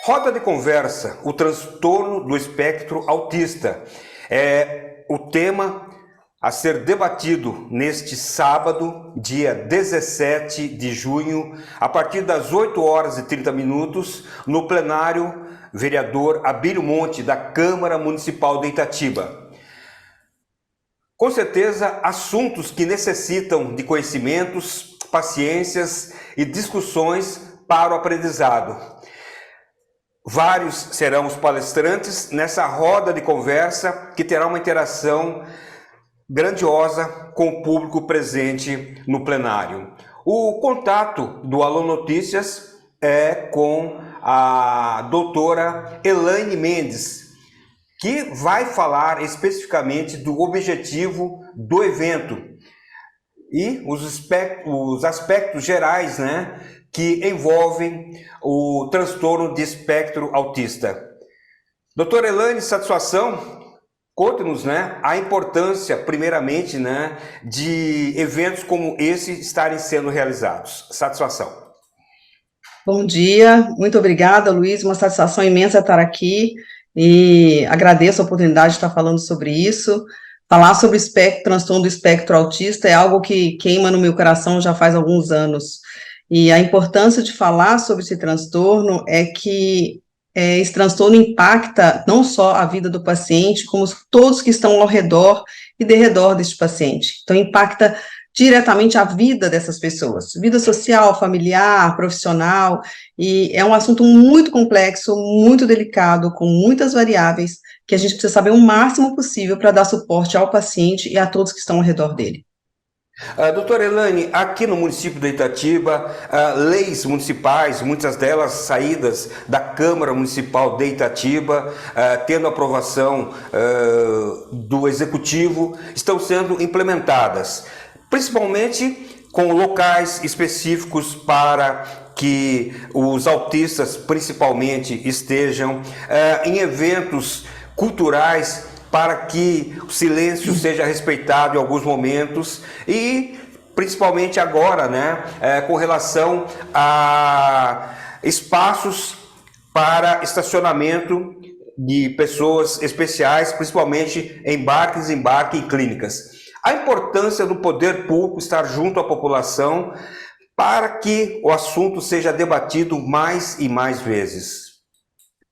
Roda de conversa, o transtorno do espectro autista. É o tema a ser debatido neste sábado, dia 17 de junho, a partir das 8 horas e 30 minutos, no plenário vereador Abílio Monte, da Câmara Municipal de Itatiba. Com certeza, assuntos que necessitam de conhecimentos, paciências e discussões para o aprendizado. Vários serão os palestrantes nessa roda de conversa que terá uma interação grandiosa com o público presente no plenário. O contato do Alô Notícias é com a doutora Elaine Mendes, que vai falar especificamente do objetivo do evento e os aspectos gerais, que envolvem o transtorno de espectro autista. Doutora Elaine, satisfação. Conte-nos, a importância, primeiramente, de eventos como esse estarem sendo realizados. Satisfação. Bom dia, muito obrigada, Luiz, uma satisfação imensa estar aqui e agradeço a oportunidade de estar falando sobre isso. Falar sobre o transtorno do espectro autista é algo que queima no meu coração já faz alguns anos. E a importância de falar sobre esse transtorno é que esse transtorno impacta não só a vida do paciente, como todos que estão ao redor e de redor deste paciente. Então, impacta diretamente a vida dessas pessoas, vida social, familiar, profissional, e é um assunto muito complexo, muito delicado, com muitas variáveis, que a gente precisa saber o máximo possível para dar suporte ao paciente e a todos que estão ao redor dele. Doutora Elaine, aqui no município de Itatiba, leis municipais, muitas delas saídas da Câmara Municipal de Itatiba, tendo aprovação do Executivo, estão sendo implementadas, principalmente com locais específicos para que os autistas, principalmente, estejam em eventos culturais, para que o silêncio seja respeitado em alguns momentos e principalmente agora, com relação a espaços para estacionamento de pessoas especiais, principalmente embarque e clínicas. A importância do poder público estar junto à população para que o assunto seja debatido mais e mais vezes.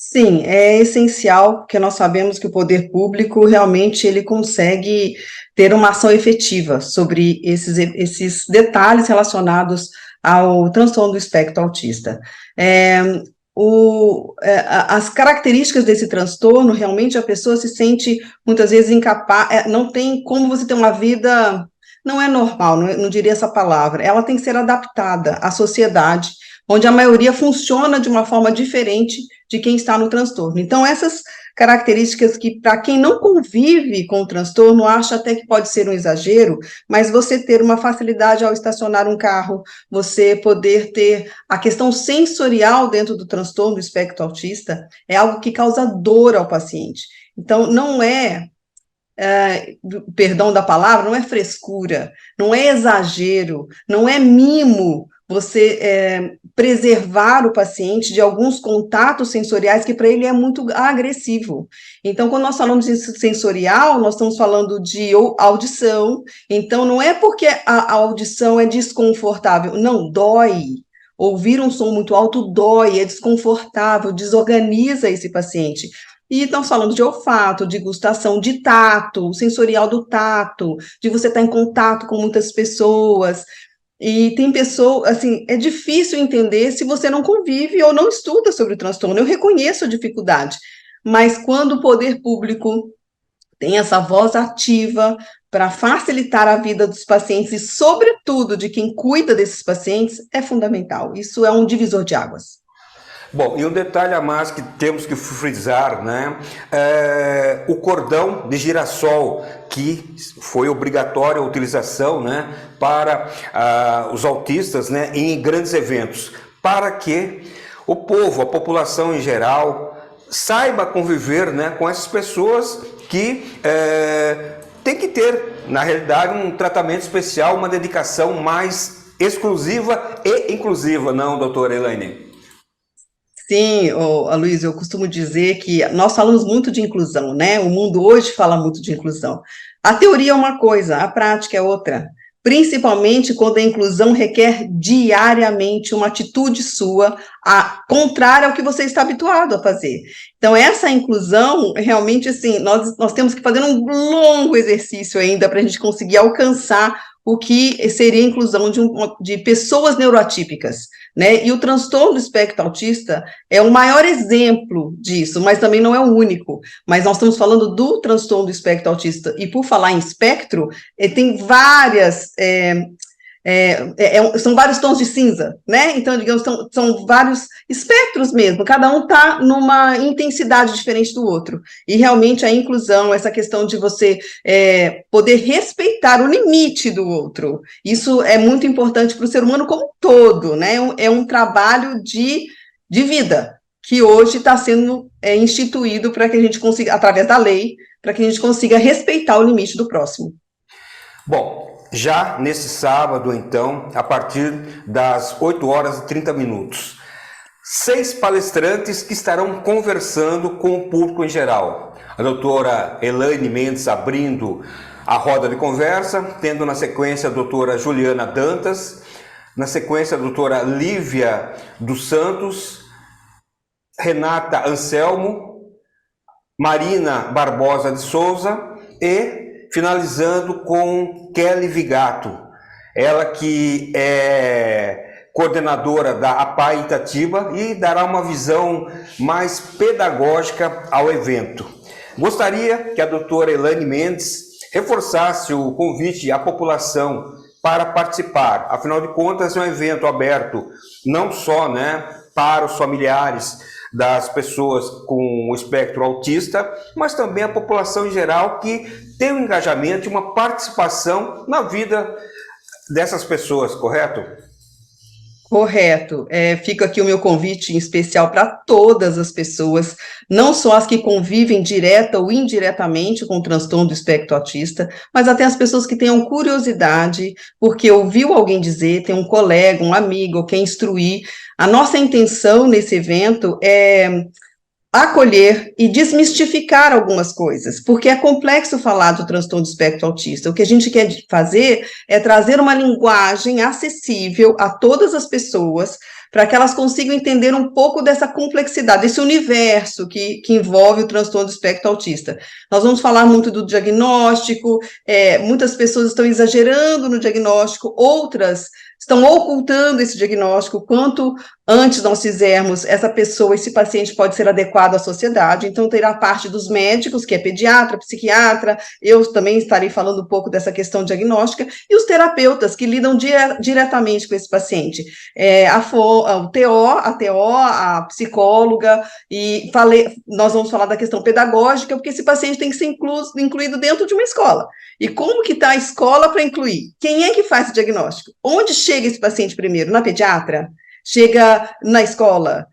Sim, é essencial, porque nós sabemos que o poder público realmente ele consegue ter uma ação efetiva sobre esses detalhes relacionados ao transtorno do espectro autista. As características desse transtorno, realmente a pessoa se sente muitas vezes incapaz, não tem como você ter uma vida, não é normal, não diria essa palavra, ela tem que ser adaptada à sociedade, onde a maioria funciona de uma forma diferente de quem está no transtorno. Então, essas características que, para quem não convive com o transtorno, acha até que pode ser um exagero, mas você ter uma facilidade ao estacionar um carro, você poder ter a questão sensorial dentro do transtorno do espectro autista, é algo que causa dor ao paciente. Então, não é perdão da palavra, não é frescura, não é exagero, não é mimo, você preservar o paciente de alguns contatos sensoriais que para ele é muito agressivo. Então, quando nós falamos de sensorial, nós estamos falando de audição, então não é porque a audição é desconfortável, não, dói. Ouvir um som muito alto dói, é desconfortável, desorganiza esse paciente. E estamos falando de olfato, de gustação, de tato, sensorial do tato, de você estar em contato com muitas pessoas. E tem pessoas, assim, é difícil entender se você não convive ou não estuda sobre o transtorno. Eu reconheço a dificuldade, mas quando o poder público tem essa voz ativa para facilitar a vida dos pacientes e, sobretudo, de quem cuida desses pacientes, é fundamental. Isso é um divisor de águas. Bom, e um detalhe a mais que temos que frisar, o cordão de girassol, que foi obrigatória a utilização, para os autistas, em grandes eventos, para que o povo, a população em geral, saiba conviver, com essas pessoas que tem que ter, na realidade, um tratamento especial, uma dedicação mais exclusiva e inclusiva, não, doutora Elaine? Sim, Luiz, eu costumo dizer que nós falamos muito de inclusão, né? O mundo hoje fala muito de inclusão. A teoria é uma coisa, a prática é outra. Principalmente quando a inclusão requer diariamente uma atitude sua, contrária ao que você está habituado a fazer. Então, essa inclusão, realmente, assim, nós temos que fazer um longo exercício ainda para a gente conseguir alcançar o que seria a inclusão de pessoas neuroatípicas, né? E o transtorno do espectro autista é o maior exemplo disso, mas também não é o único. Mas nós estamos falando do transtorno do espectro autista, e por falar em espectro, tem várias... são vários tons de cinza, né? Então, digamos, são vários espectros mesmo, cada um está numa intensidade diferente do outro. E realmente a inclusão, essa questão de você poder respeitar o limite do outro, isso é muito importante para o ser humano como um todo, né? É um trabalho de vida, que hoje está sendo instituído para que a gente consiga, através da lei, para que a gente consiga respeitar o limite do próximo. Bom, já nesse sábado, então, a partir das 8h30, 6 palestrantes que estarão conversando com o público em geral. A doutora Elaine Mendes abrindo a roda de conversa, tendo na sequência a doutora Juliana Dantas, na sequência a doutora Lívia dos Santos, Renata Anselmo, Marina Barbosa de Souza e finalizando com Kelly Vigato, ela que é coordenadora da APAE Itatiba e dará uma visão mais pedagógica ao evento. Gostaria que a doutora Elaine Mendes reforçasse o convite à população para participar. Afinal de contas, é um evento aberto não só, né, para os familiares das pessoas com o espectro autista, mas também a população em geral que tem um engajamento e uma participação na vida dessas pessoas, correto? Correto. Fica aqui o meu convite em especial para todas as pessoas, não só as que convivem direta ou indiretamente com o transtorno do espectro autista, mas até as pessoas que tenham curiosidade, porque ouviu alguém dizer, tem um colega, um amigo, quer instruir. A nossa intenção nesse evento é acolher e desmistificar algumas coisas, porque é complexo falar do transtorno do espectro autista. O que a gente quer fazer é trazer uma linguagem acessível a todas as pessoas, para que elas consigam entender um pouco dessa complexidade, desse universo que envolve o transtorno do espectro autista. Nós vamos falar muito do diagnóstico, muitas pessoas estão exagerando no diagnóstico, outras estão ocultando esse diagnóstico. Quanto antes nós fizermos, essa pessoa, esse paciente pode ser adequado à sociedade. Então, terá parte dos médicos, que é pediatra, psiquiatra, eu também estarei falando um pouco dessa questão diagnóstica, e os terapeutas, que lidam diretamente com esse paciente. O TO, a psicóloga, e nós vamos falar da questão pedagógica, porque esse paciente tem que ser incluído dentro de uma escola. E como que está a escola para incluir? Quem é que faz o diagnóstico? Onde chega esse paciente primeiro? Na pediatra? Chega na escola?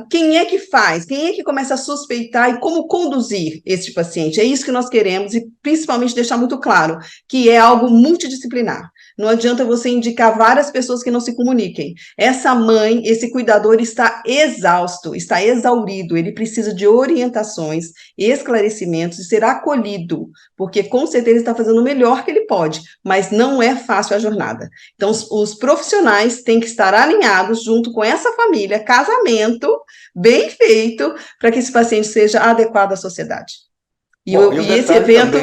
Quem é que faz? Quem é que começa a suspeitar e como conduzir esse paciente? É isso que nós queremos e principalmente deixar muito claro que é algo multidisciplinar. Não adianta você indicar várias pessoas que não se comuniquem. Essa mãe, esse cuidador está exausto, está exaurido, ele precisa de orientações, esclarecimentos e ser acolhido, porque com certeza está fazendo o melhor que ele pode, mas não é fácil a jornada. Então, os profissionais têm que estar alinhados junto com essa família, casamento bem feito, para que esse paciente seja adequado à sociedade. E esse evento...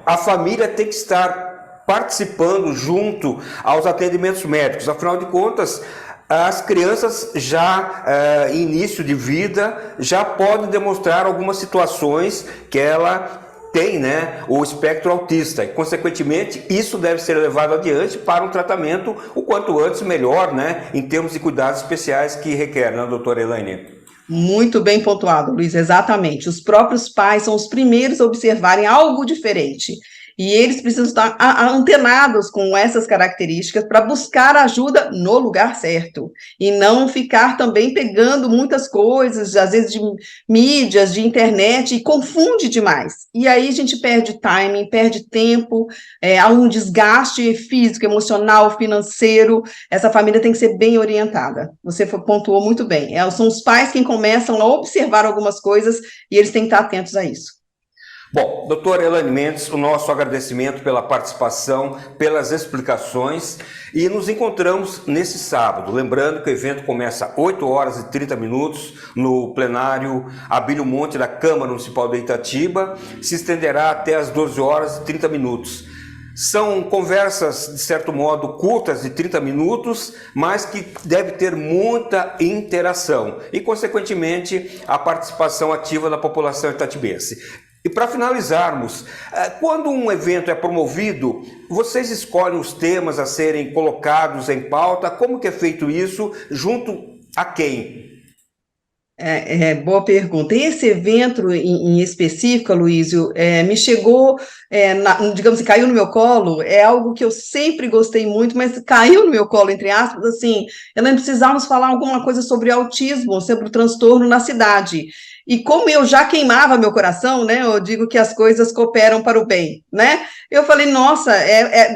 a família tem que estar participando junto aos atendimentos médicos. Afinal de contas, as crianças já em início de vida já podem demonstrar algumas situações que ela tem, né, o espectro autista, e consequentemente isso deve ser levado adiante para um tratamento o quanto antes melhor, né, em termos de cuidados especiais que requer, né, doutora Elaine? Muito bem pontuado, Luiz, exatamente. Os próprios pais são os primeiros a observarem algo diferente. E eles precisam estar antenados com essas características para buscar ajuda no lugar certo. E não ficar também pegando muitas coisas, às vezes de mídias, de internet, e confunde demais. E aí a gente perde timing, perde tempo, há um desgaste físico, emocional, financeiro. Essa família tem que ser bem orientada. Você pontuou muito bem. São os pais quem começam a observar algumas coisas e eles têm que estar atentos a isso. Bom, doutora Elaine Mendes, o nosso agradecimento pela participação, pelas explicações, e nos encontramos nesse sábado. Lembrando que o evento começa às 8h30 no plenário Abílio Monte da Câmara Municipal de Itatiba, se estenderá até às 12h30. São conversas, de certo modo, curtas, de 30 minutos, mas que deve ter muita interação e, consequentemente, a participação ativa da população itatibense. E para finalizarmos, quando um evento é promovido, vocês escolhem os temas a serem colocados em pauta? Como que é feito isso? Junto a quem? Boa pergunta. Esse evento em específico, Aloysio, me chegou, digamos assim, caiu no meu colo, é algo que eu sempre gostei muito, mas caiu no meu colo, entre aspas, assim, nós precisávamos falar alguma coisa sobre autismo, sobre o transtorno na cidade. E como eu já queimava meu coração, né, eu digo que as coisas cooperam para o bem, né? Eu falei, nossa,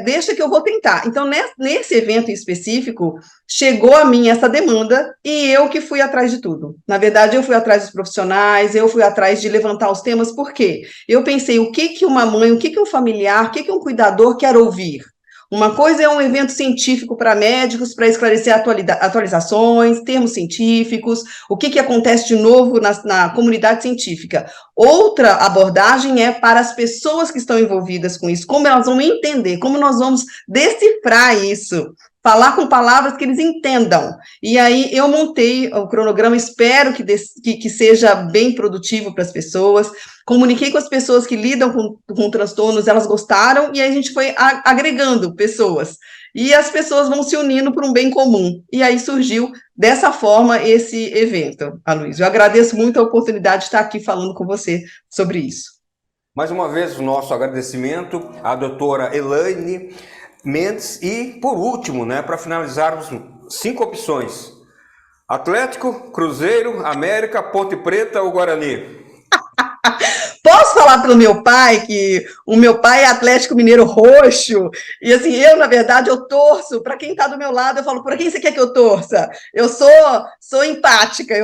deixa que eu vou tentar. Então, nesse evento em específico, chegou a mim essa demanda e eu que fui atrás de tudo. Na verdade, eu fui atrás dos profissionais, eu fui atrás de levantar os temas, por quê? Eu pensei, o que que uma mãe, o que que um familiar, o que que um cuidador quer ouvir? Uma coisa é um evento científico para médicos, para esclarecer atualizações, termos científicos, o que acontece de novo na comunidade científica. Outra abordagem é para as pessoas que estão envolvidas com isso, como elas vão entender, como nós vamos decifrar isso, falar com palavras que eles entendam. E aí eu montei o cronograma, espero que seja bem produtivo para as pessoas, comuniquei com as pessoas que lidam com transtornos, elas gostaram, e aí a gente foi agregando pessoas. E as pessoas vão se unindo por um bem comum. E aí surgiu dessa forma esse evento, Aloysio. Eu agradeço muito a oportunidade de estar aqui falando com você sobre isso. Mais uma vez, o nosso agradecimento à doutora Elaine Mendes e, por último, para finalizarmos, 5 opções: Atlético, Cruzeiro, América, Ponte Preta ou Guarani? Posso falar pelo meu pai, que o meu pai é Atlético Mineiro roxo, e assim, na verdade, eu torço, para quem está do meu lado, eu falo, para quem você quer que eu torça? Eu sou empática,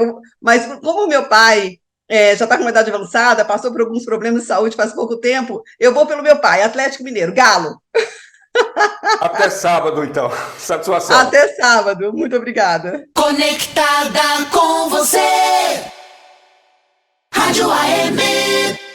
mas como o meu pai já está com uma idade avançada, passou por alguns problemas de saúde faz pouco tempo, eu vou pelo meu pai, Atlético Mineiro, Galo. Até sábado, então. Satisfação. Até sábado. Muito obrigada. Conectada com você. Rádio AM.